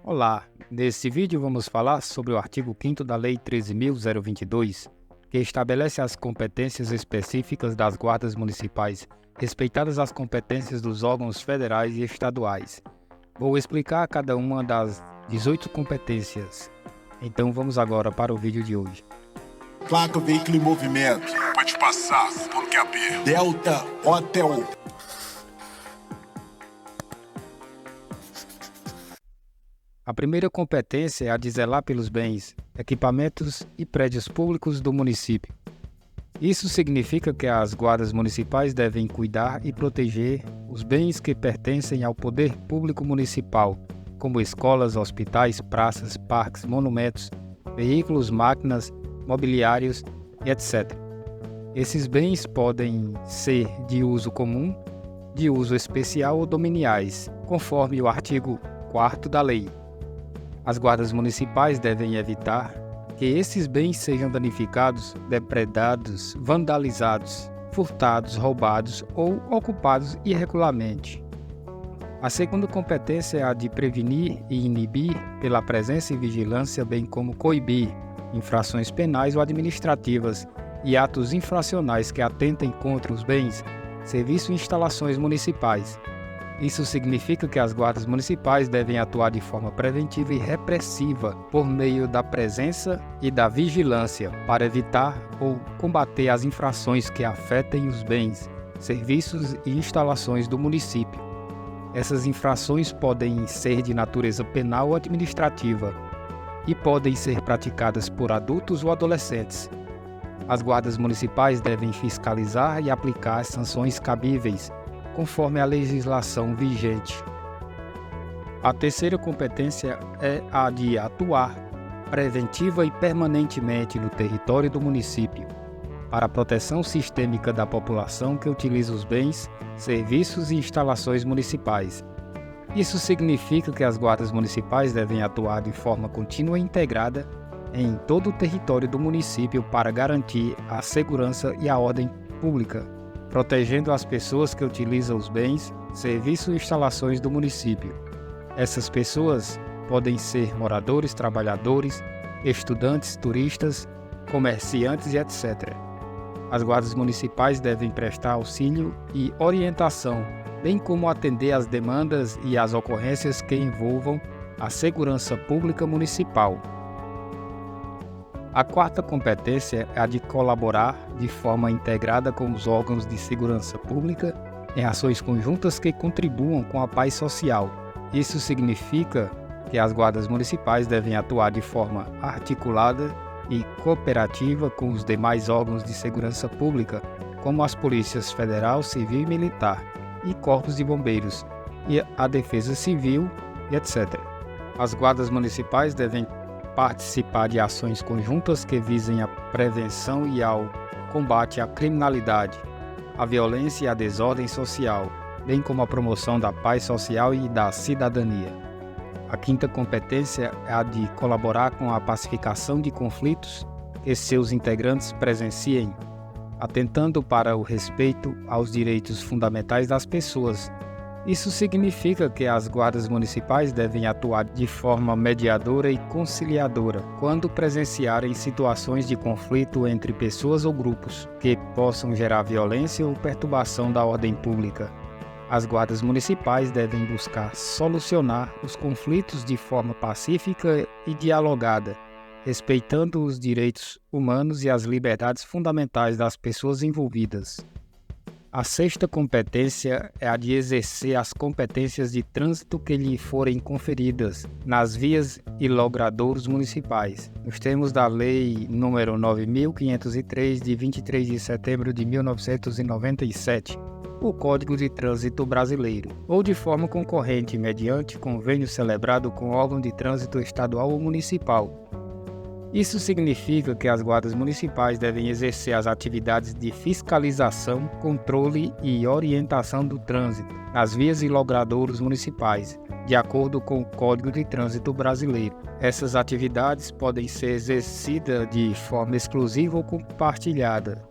Olá, nesse vídeo vamos falar sobre o artigo 5º da Lei 13.022, que estabelece as competências específicas das guardas municipais, respeitadas as competências dos órgãos federais e estaduais. Vou explicar cada uma das 18 competências. Então vamos agora para o vídeo de hoje. Placa, veículo em movimento. Pode passar, supondo que aberto. Delta Hotel. A primeira competência é a de zelar pelos bens, equipamentos e prédios públicos do município. Isso significa que as guardas municipais devem cuidar e proteger os bens que pertencem ao poder público municipal, como escolas, hospitais, praças, parques, monumentos, veículos, máquinas, mobiliários e etc. Esses bens podem ser de uso comum, de uso especial ou dominiais, conforme o artigo 4º da lei. As guardas municipais devem evitar que esses bens sejam danificados, depredados, vandalizados, furtados, roubados ou ocupados irregularmente. A segunda competência é a de prevenir e inibir pela presença e vigilância, bem como coibir infrações penais ou administrativas e atos infracionais que atentem contra os bens, serviços e instalações municipais. Isso significa que as guardas municipais devem atuar de forma preventiva e repressiva por meio da presença e da vigilância para evitar ou combater as infrações que afetem os bens, serviços e instalações do município. Essas infrações podem ser de natureza penal ou administrativa e podem ser praticadas por adultos ou adolescentes. As guardas municipais devem fiscalizar e aplicar as sanções cabíveis, conforme a legislação vigente. A terceira competência é a de atuar preventiva e permanentemente no território do município, para a proteção sistêmica da população que utiliza os bens, serviços e instalações municipais. Isso significa que as guardas municipais devem atuar de forma contínua e integrada em todo o território do município para garantir a segurança e a ordem pública, protegendo as pessoas que utilizam os bens, serviços e instalações do município. Essas pessoas podem ser moradores, trabalhadores, estudantes, turistas, comerciantes e etc. As guardas municipais devem prestar auxílio e orientação, bem como atender às demandas e às ocorrências que envolvam a segurança pública municipal. A quarta competência é a de colaborar de forma integrada com os órgãos de segurança pública em ações conjuntas que contribuam com a paz social. Isso significa que as guardas municipais devem atuar de forma articulada e cooperativa com os demais órgãos de segurança pública, como as polícias federal, civil e militar, e corpos de bombeiros, e a defesa civil, e etc. As guardas municipais devem participar de ações conjuntas que visem a prevenção e ao combate à criminalidade, à violência e à desordem social, bem como a promoção da paz social e da cidadania. A quinta competência é a de colaborar com a pacificação de conflitos que seus integrantes presenciem, atentando para o respeito aos direitos fundamentais das pessoas. Isso significa que as guardas municipais devem atuar de forma mediadora e conciliadora quando presenciarem situações de conflito entre pessoas ou grupos que possam gerar violência ou perturbação da ordem pública. As guardas municipais devem buscar solucionar os conflitos de forma pacífica e dialogada, respeitando os direitos humanos e as liberdades fundamentais das pessoas envolvidas. A sexta competência é a de exercer as competências de trânsito que lhe forem conferidas nas vias e logradouros municipais, nos termos da Lei nº 9.503, de 23 de setembro de 1997, o Código de Trânsito Brasileiro, ou de forma concorrente mediante convênio celebrado com órgão de trânsito estadual ou municipal. Isso significa que as guardas municipais devem exercer as atividades de fiscalização, controle e orientação do trânsito nas vias e logradouros municipais, de acordo com o Código de Trânsito Brasileiro. Essas atividades podem ser exercidas de forma exclusiva ou compartilhada,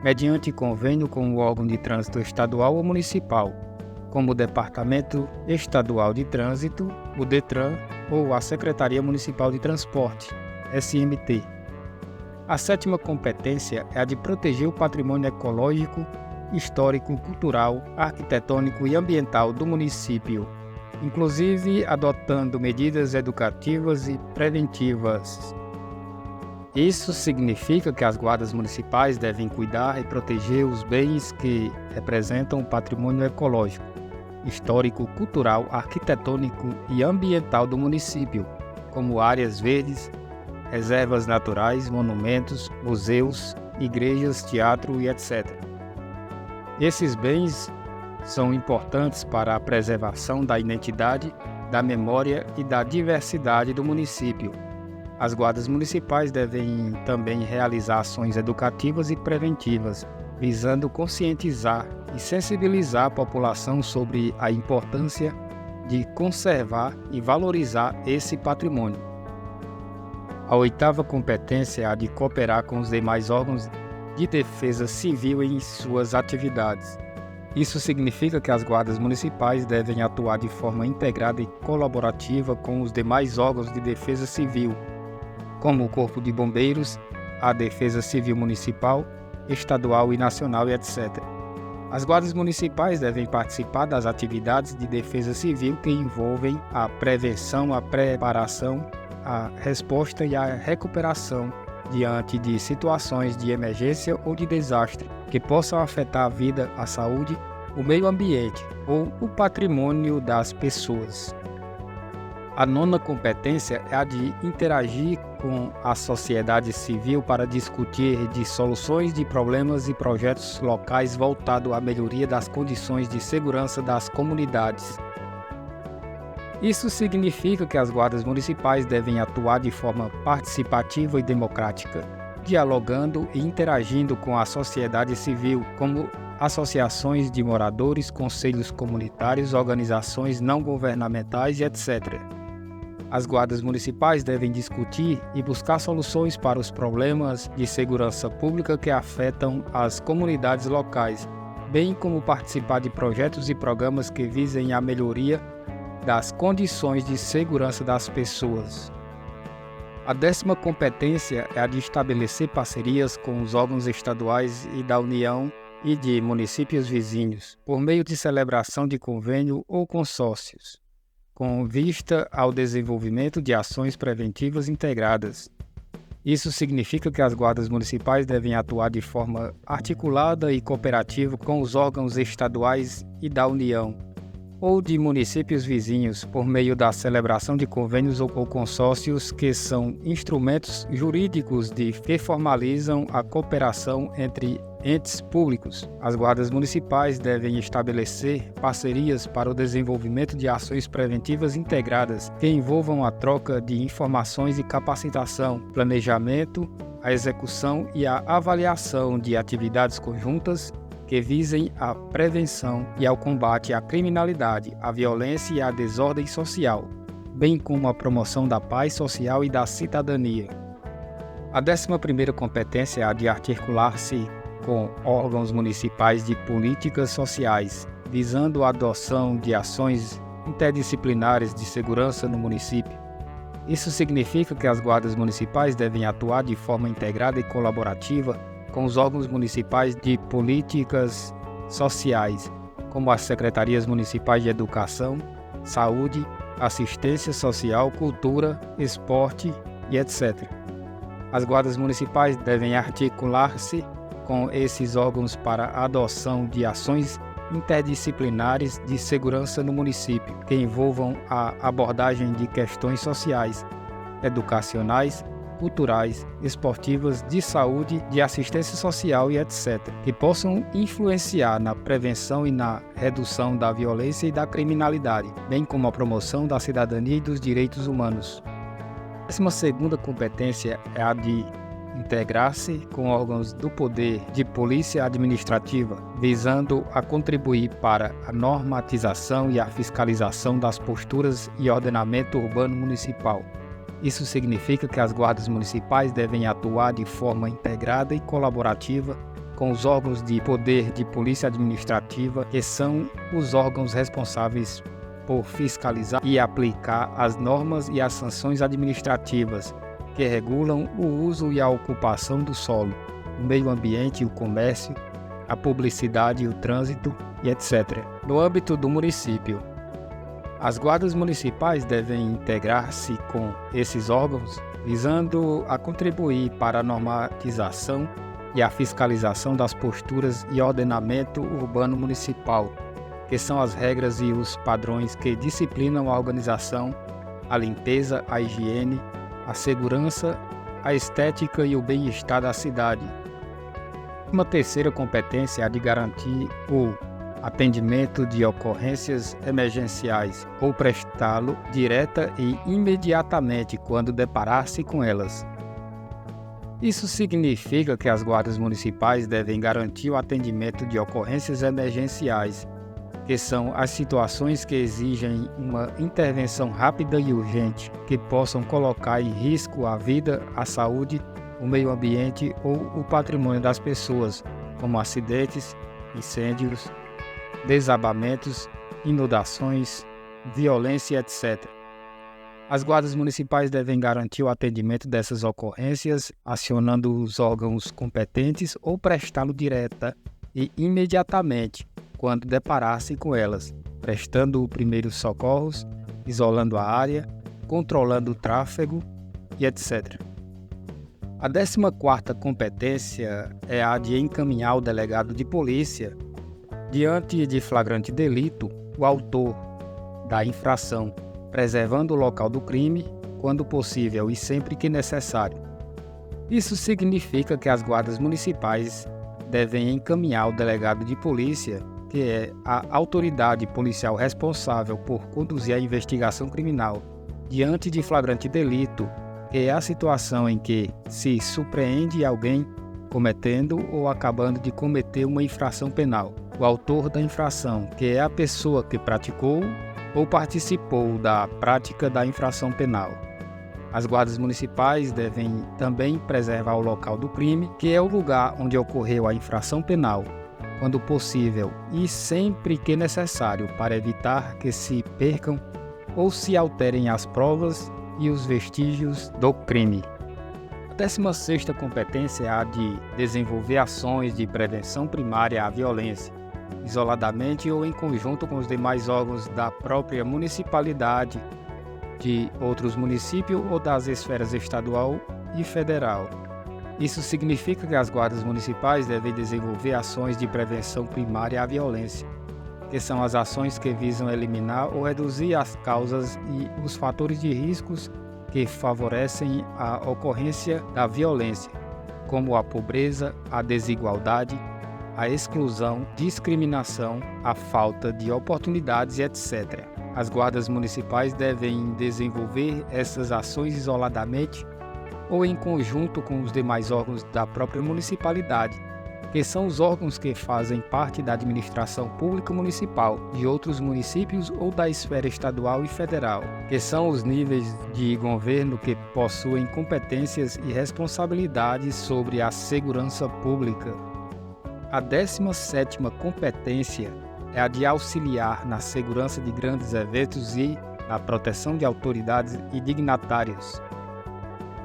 mediante convênio com o órgão de trânsito estadual ou municipal. como o Departamento Estadual de Trânsito, o DETRAN, ou a Secretaria Municipal de Transporte, SMT. A 7ª competência é a de proteger o patrimônio ecológico, histórico, cultural, arquitetônico e ambiental do município, inclusive adotando medidas educativas e preventivas. Isso significa que as guardas municipais devem cuidar e proteger os bens que representam o patrimônio ecológico, histórico, cultural, arquitetônico e ambiental do município, como áreas verdes, reservas naturais, monumentos, museus, igrejas, teatro e etc. Esses bens são importantes para a preservação da identidade, da memória e da diversidade do município. As guardas municipais devem também realizar ações educativas e preventivas, visando conscientizar e sensibilizar a população sobre a importância de conservar e valorizar esse patrimônio. A 8ª competência é a de cooperar com os demais órgãos de defesa civil em suas atividades. Isso significa que as guardas municipais devem atuar de forma integrada e colaborativa com os demais órgãos de defesa civil, como o Corpo de Bombeiros, a Defesa Civil Municipal, Estadual e Nacional, etc. As guardas municipais devem participar das atividades de defesa civil que envolvem a prevenção, a preparação, a resposta e a recuperação diante de situações de emergência ou de desastre que possam afetar a vida, a saúde, o meio ambiente ou o patrimônio das pessoas. A 9ª competência é a de interagir com a sociedade civil para discutir de soluções de problemas e projetos locais voltados à melhoria das condições de segurança das comunidades. Isso significa que as guardas municipais devem atuar de forma participativa e democrática, dialogando e interagindo com a sociedade civil, como associações de moradores, conselhos comunitários, organizações não governamentais e etc. As guardas municipais devem discutir e buscar soluções para os problemas de segurança pública que afetam as comunidades locais, bem como participar de projetos e programas que visem a melhoria das condições de segurança das pessoas. A 10ª competência é a de estabelecer parcerias com os órgãos estaduais e da União e de municípios vizinhos, por meio de celebração de convênio ou consórcios, com vista ao desenvolvimento de ações preventivas integradas. Isso significa que as guardas municipais devem atuar de forma articulada e cooperativa com os órgãos estaduais e da União, ou de municípios vizinhos, por meio da celebração de convênios ou consórcios que são instrumentos jurídicos que formalizam a cooperação entre entes públicos. As guardas municipais devem estabelecer parcerias para o desenvolvimento de ações preventivas integradas que envolvam a troca de informações e capacitação, planejamento, a execução e a avaliação de atividades conjuntas que visem à prevenção e ao combate à criminalidade, à violência e à desordem social, bem como a promoção da paz social e da cidadania. A 11ª competência é a de articular-se com órgãos municipais de políticas sociais, visando a adoção de ações interdisciplinares de segurança no município. Isso significa que as guardas municipais devem atuar de forma integrada e colaborativa com os órgãos municipais de políticas sociais, como as secretarias municipais de educação, saúde, assistência social, cultura, esporte e etc. As guardas municipais devem articular-se com esses órgãos para a adoção de ações interdisciplinares de segurança no município, que envolvam a abordagem de questões sociais, educacionais, culturais, esportivas, de saúde, de assistência social e etc., que possam influenciar na prevenção e na redução da violência e da criminalidade, bem como a promoção da cidadania e dos direitos humanos. A 12ª competência é a de integrar-se com órgãos do poder de polícia administrativa, visando a contribuir para a normatização e a fiscalização das posturas e ordenamento urbano municipal. Isso significa que as guardas municipais devem atuar de forma integrada e colaborativa com os órgãos de poder de polícia administrativa, que são os órgãos responsáveis por fiscalizar e aplicar as normas e as sanções administrativas que regulam o uso e a ocupação do solo, o meio ambiente e o comércio, a publicidade e o trânsito e etc. No âmbito do município, as guardas municipais devem integrar-se com esses órgãos, visando a contribuir para a normatização e a fiscalização das posturas e ordenamento urbano municipal, que são as regras e os padrões que disciplinam a organização, a limpeza, a higiene, a segurança, a estética e o bem-estar da cidade. Uma terceira competência é a de garantir o atendimento de ocorrências emergenciais ou prestá-lo direta e imediatamente quando deparar-se com elas. Isso significa que as guardas municipais devem garantir o atendimento de ocorrências emergenciais, que são as situações que exigem uma intervenção rápida e urgente, que possam colocar em risco a vida, a saúde, o meio ambiente ou o patrimônio das pessoas, como acidentes, incêndios, desabamentos, inundações, violência, etc. As guardas municipais devem garantir o atendimento dessas ocorrências, acionando os órgãos competentes ou prestá-lo direta e imediatamente, quando deparar-se com elas, prestando o primeiros socorros, isolando a área, controlando o tráfego e etc. A 14ª competência é a de encaminhar o delegado de polícia, diante de flagrante delito, o autor da infração, preservando o local do crime, quando possível e sempre que necessário. Isso significa que as guardas municipais devem encaminhar o delegado de polícia, que é a autoridade policial responsável por conduzir a investigação criminal, diante de flagrante delito, que é a situação em que se surpreende alguém cometendo ou acabando de cometer uma infração penal. O autor da infração, que é a pessoa que praticou ou participou da prática da infração penal. As guardas municipais devem também preservar o local do crime, que é o lugar onde ocorreu a infração penal, quando possível e sempre que necessário, para evitar que se percam ou se alterem as provas e os vestígios do crime. A 16ª competência é a de desenvolver ações de prevenção primária à violência, isoladamente ou em conjunto com os demais órgãos da própria municipalidade, de outros municípios ou das esferas estadual e federal. Isso significa que as guardas municipais devem desenvolver ações de prevenção primária à violência, que são as ações que visam eliminar ou reduzir as causas e os fatores de riscos que favorecem a ocorrência da violência, como a pobreza, a desigualdade, a exclusão, discriminação, a falta de oportunidades, etc. As guardas municipais devem desenvolver essas ações isoladamente ou em conjunto com os demais órgãos da própria municipalidade, que são os órgãos que fazem parte da administração pública municipal, de outros municípios ou da esfera estadual e federal, que são os níveis de governo que possuem competências e responsabilidades sobre a segurança pública. A 17ª competência é a de auxiliar na segurança de grandes eventos e na proteção de autoridades e dignatários.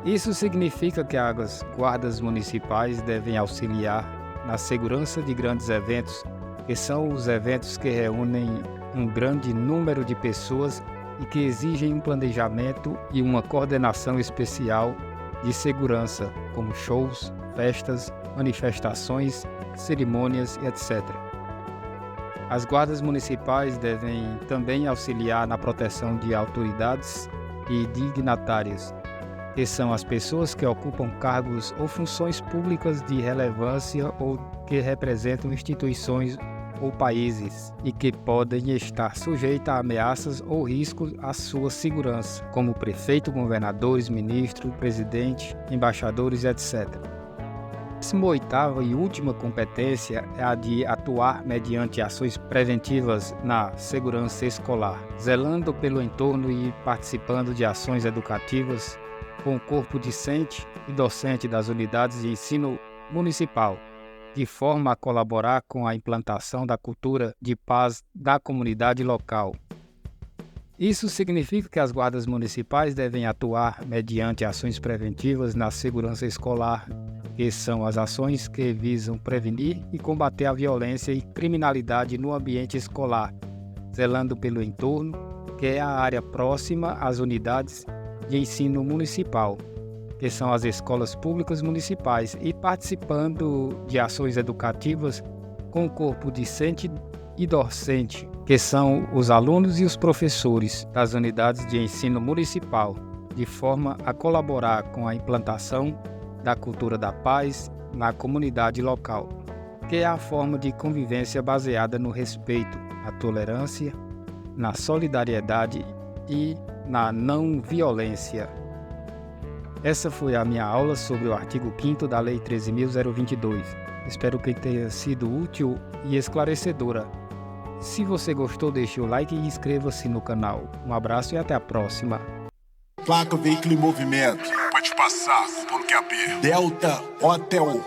Isso significa que as guardas municipais devem auxiliar na segurança de grandes eventos, que são os eventos que reúnem um grande número de pessoas e que exigem um planejamento e uma coordenação especial de segurança, como shows, festas, manifestações, cerimônias, etc. As guardas municipais devem também auxiliar na proteção de autoridades e dignatários, que são as pessoas que ocupam cargos ou funções públicas de relevância ou que representam instituições ou países e que podem estar sujeitos a ameaças ou riscos à sua segurança, como prefeito, governadores, ministros, presidente, embaixadores, etc. A 18ª e última competência é a de atuar mediante ações preventivas na segurança escolar, zelando pelo entorno e participando de ações educativas com o corpo discente e docente das unidades de ensino municipal, de forma a colaborar com a implantação da cultura de paz da comunidade local. Isso significa que as guardas municipais devem atuar mediante ações preventivas na segurança escolar, que são as ações que visam prevenir e combater a violência e criminalidade no ambiente escolar, zelando pelo entorno, que é a área próxima às unidades de ensino municipal, que são as escolas públicas municipais, e participando de ações educativas com o corpo discente e docente, que são os alunos e os professores das unidades de ensino municipal, de forma a colaborar com a implantação da cultura da paz na comunidade local, que é a forma de convivência baseada no respeito, na tolerância, na solidariedade e na não violência. Essa foi a minha aula sobre o artigo 5º da Lei 13.022. Espero que tenha sido útil e esclarecedora. Se você gostou, deixe o like e inscreva-se no canal. Um abraço e até a próxima. Placa, veículo em movimento. Pode passar, cupom QAP. Delta Hotel.